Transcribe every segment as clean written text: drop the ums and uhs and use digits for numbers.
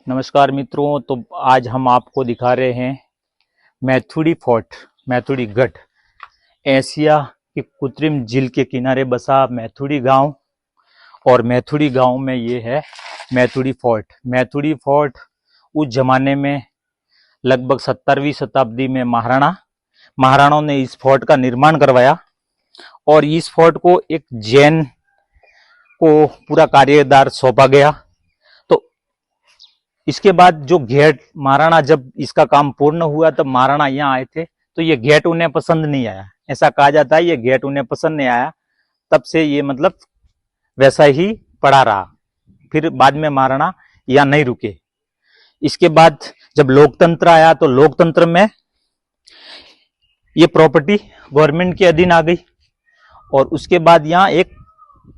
नमस्कार मित्रों, तो आज हम आपको दिखा रहे हैं मैथुड़ी फोर्ट, मैथुड़ी गढ़। एशिया की कृत्रिम झील के किनारे बसा मैथुड़ी गांव, और मैथुड़ी गांव में ये है मैथुड़ी फोर्ट। मैथुड़ी फोर्ट उस जमाने में लगभग 17वीं शताब्दी में महाराणाओं ने इस फोर्ट का निर्माण करवाया, और इस फोर्ट को एक जैन को पूरा कार्यदार सौंपा गया। तो इसके बाद जो गेट महाराणा, जब इसका काम पूर्ण हुआ तब महाराणा यहाँ आए थे, तो ये गेट उन्हें पसंद नहीं आया। ऐसा कहा जाता है ये गेट उन्हें पसंद नहीं आया, तब से ये मतलब वैसा ही पड़ा रहा। फिर बाद में महाराणा यहाँ नहीं रुके। इसके बाद जब लोकतंत्र आया तो लोकतंत्र में ये प्रॉपर्टी गवर्नमेंट के अधीन आ गई, और उसके बाद यहाँ एक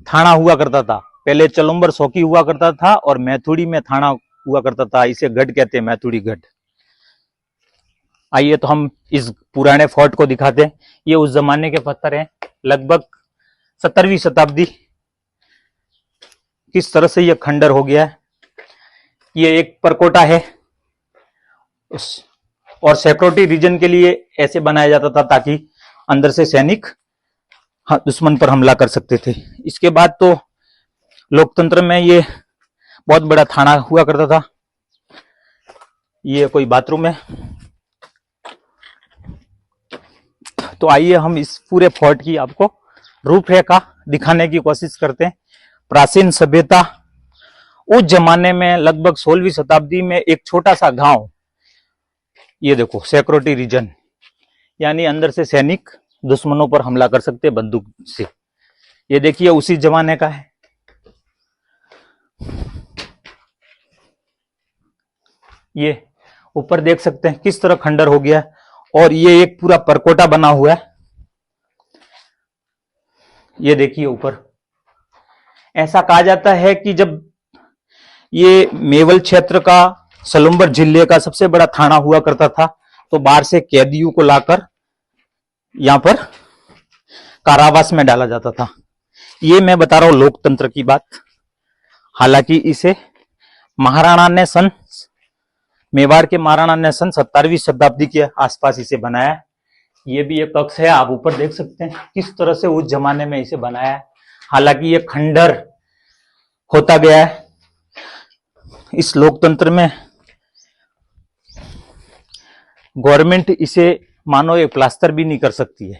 थाना हुआ करता था। पहले चलुम्बर सौकी हुआ करता था और मैथुड़ी में थाना हुआ करता था। इसे गढ़ कहते हैं, मैथुड़ी गढ़। आइए तो हम इस पुराने फोर्ट को दिखाते हैं। ये उस जमाने के पत्थर हैं, लगभग 17वीं शताब्दी। किस तरह से ये खंडर हो गया है। ये एक परकोटा है, और सिक्योरिटी रीजन के लिए ऐसे बनाया जाता था ताकि अंदर से सैनिक दुश्मन पर हमला कर सकते थे। इसके बाद तो लोकतंत्र में ये बहुत बड़ा थाना हुआ करता था। ये कोई बाथरूम है। तो आइए हम इस पूरे फोर्ट की आपको रूपरेखा दिखाने की कोशिश करते हैं। प्राचीन सभ्यता उस जमाने में लगभग 16वीं शताब्दी में एक छोटा सा गांव, ये देखो सिक्योरिटी रीजन, यानी अंदर से सैनिक दुश्मनों पर हमला कर सकते बंदूक से। ये देखिए उसी जमाने का है। ये ऊपर देख सकते हैं किस तरह खंडर हो गया है, और ये एक पूरा परकोटा बना हुआ है। ये देखिए ऊपर। ऐसा कहा जाता है कि जब ये मेवल क्षेत्र का सलुम्बर जिले का सबसे बड़ा थाना हुआ करता था, तो बाहर से कैदियों को लाकर यहां पर कारावास में डाला जाता था। ये मैं बता रहा हूं लोकतंत्र की बात। हालांकि इसे महाराणा ने मेवाड़ के महाराणा ने सन 17वीं शताब्दी के आसपास इसे बनाया। ये भी एक कक्ष है, आप ऊपर देख सकते हैं किस तरह से उस जमाने में इसे बनाया है। हालांकि ये खंडर होता गया है। इस लोकतंत्र में गवर्नमेंट इसे मानो एक प्लास्टर भी नहीं कर सकती है।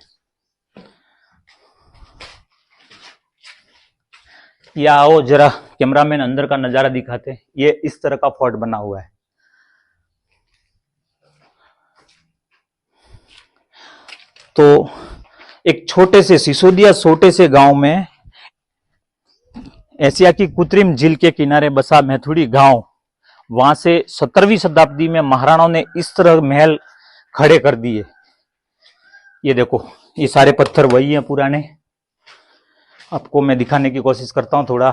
या आओ जरा कैमरामैन अंदर का नजारा दिखाते हैं। ये इस तरह का फोर्ट बना हुआ है। तो एक छोटे से सिसोदिया छोटे से गांव में एशिया की कृत्रिम झील के किनारे बसा मैथुड़ी गांव, वहां से 17वीं शताब्दी में महाराणाओं ने इस तरह महल खड़े कर दिए। ये देखो, ये सारे पत्थर वही हैं पुराने। आपको मैं दिखाने की कोशिश करता हूं, थोड़ा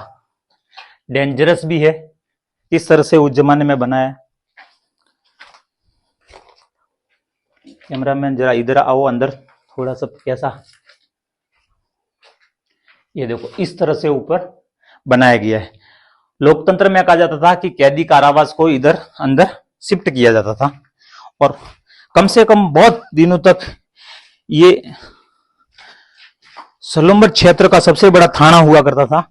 डेंजरस भी है किस तरह से उस जमाने में बनाया है। कैमरामैन जरा इधर आओ अंदर थोड़ा सा। कैसा, ये देखो इस तरह से ऊपर बनाया गया है। लोकतंत्र में कहा जाता था कि कैदी कारावास को इधर अंदर शिफ्ट किया जाता था, और कम से कम बहुत दिनों तक ये सलुम्बर क्षेत्र का सबसे बड़ा थाना हुआ करता था।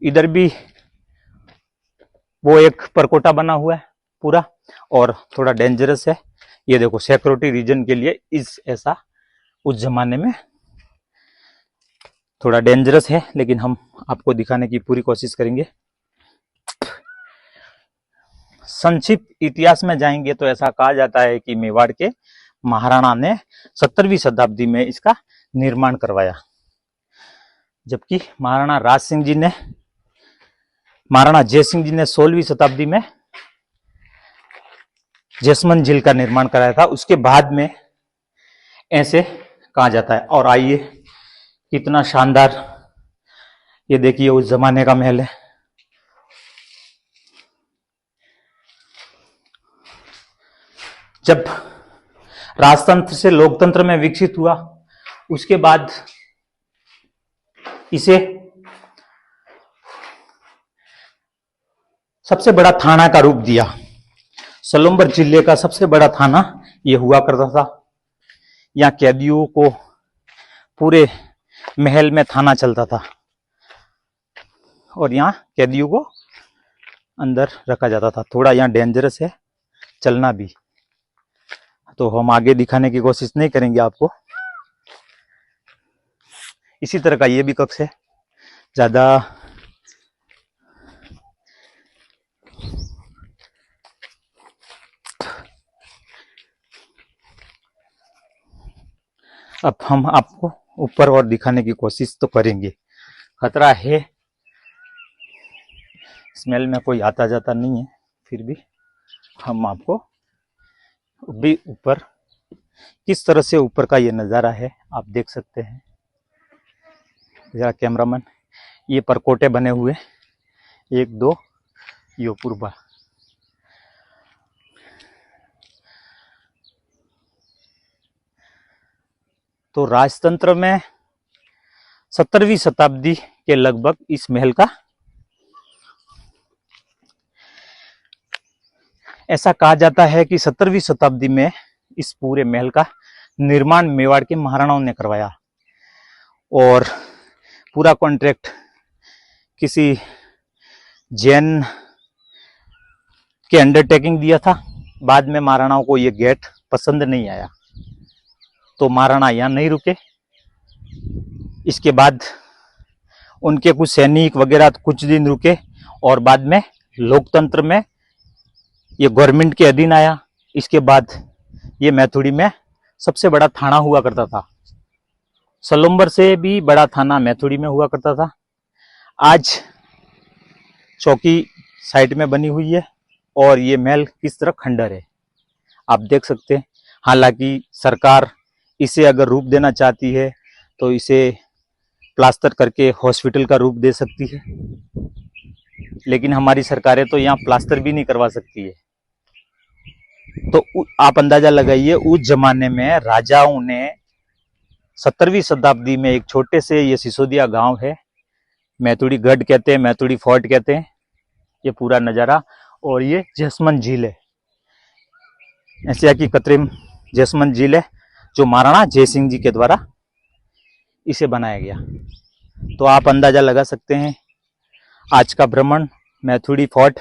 इधर भी वो एक परकोटा बना हुआ है पूरा, और थोड़ा डेंजरस है। ये देखो सिक्योरिटी रीजन के लिए ऐसा उस जमाने में थोड़ा डेंजरस है, लेकिन हम आपको दिखाने की पूरी कोशिश करेंगे। संक्षिप्त इतिहास में जाएंगे तो ऐसा कहा जाता है कि मेवाड़ के महाराणा ने 17वीं शताब्दी में इसका निर्माण करवाया, जबकि महाराणा जय सिंह जी ने 16वीं शताब्दी में जसमंत झील का निर्माण कराया था। उसके बाद में ऐसे कहा जाता है। और आइए कितना शानदार, ये देखिए उस जमाने का महल है। जब राजतंत्र से लोकतंत्र में विकसित हुआ, उसके बाद इसे सबसे बड़ा थाना का रूप दिया। सलुम्बर जिले का सबसे बड़ा थाना ये हुआ करता था। यहाँ कैदियों को पूरे महल में थाना चलता था और यहाँ कैदियों को अंदर रखा जाता था। थोड़ा यहाँ डेंजरस है चलना भी, तो हम आगे दिखाने की कोशिश नहीं करेंगे आपको। इसी तरह का ये भी कक्ष है। ज्यादा अब हम आपको ऊपर और दिखाने की कोशिश तो करेंगे। खतरा है, स्मेल में कोई आता जाता नहीं है, फिर भी हम आपको भी ऊपर किस तरह से ऊपर का ये नज़ारा है आप देख सकते हैं। जरा कैमरामैन, ये परकोटे बने हुए 1 2 यो पूर्वा। तो राजतंत्र में 17वीं शताब्दी के लगभग इस महल का ऐसा कहा जाता है कि 17वीं शताब्दी में इस पूरे महल का निर्माण मेवाड़ के महाराणाओं ने करवाया और पूरा कॉन्ट्रैक्ट किसी जैन के अंडरटेकिंग दिया था। बाद में महाराणाओं को ये गेट पसंद नहीं आया तो महाराणा यहाँ नहीं रुके। इसके बाद उनके कुछ सैनिक वगैरह कुछ दिन रुके और बाद में लोकतंत्र में ये गवर्नमेंट के अधीन आया। इसके बाद ये मैथुड़ी में सबसे बड़ा थाना हुआ करता था। सलुम्बर से भी बड़ा थाना मैथुड़ी में हुआ करता था। आज चौकी साइड में बनी हुई है और ये महल किस तरह खंडर है आप देख सकते हैं। हालांकि सरकार इसे अगर रूप देना चाहती है तो इसे प्लास्टर करके हॉस्पिटल का रूप दे सकती है, लेकिन हमारी सरकारें तो यहाँ प्लास्टर भी नहीं करवा सकती है। तो आप अंदाजा लगाइए उस जमाने में राजाओं ने 17वीं शताब्दी में एक छोटे से ये सिसोदिया गांव है, मैथुड़ी गढ़ कहते हैं, मैथुड़ी फोर्ट कहते हैं, ये पूरा नज़ारा। और ये जसमंत झील है, एशिया की कृत्रिम जसमंत झील है जो महाराणा जयसिंह जी के द्वारा इसे बनाया गया। तो आप अंदाजा लगा सकते हैं आज का भ्रमण मैथुड़ी फोर्ट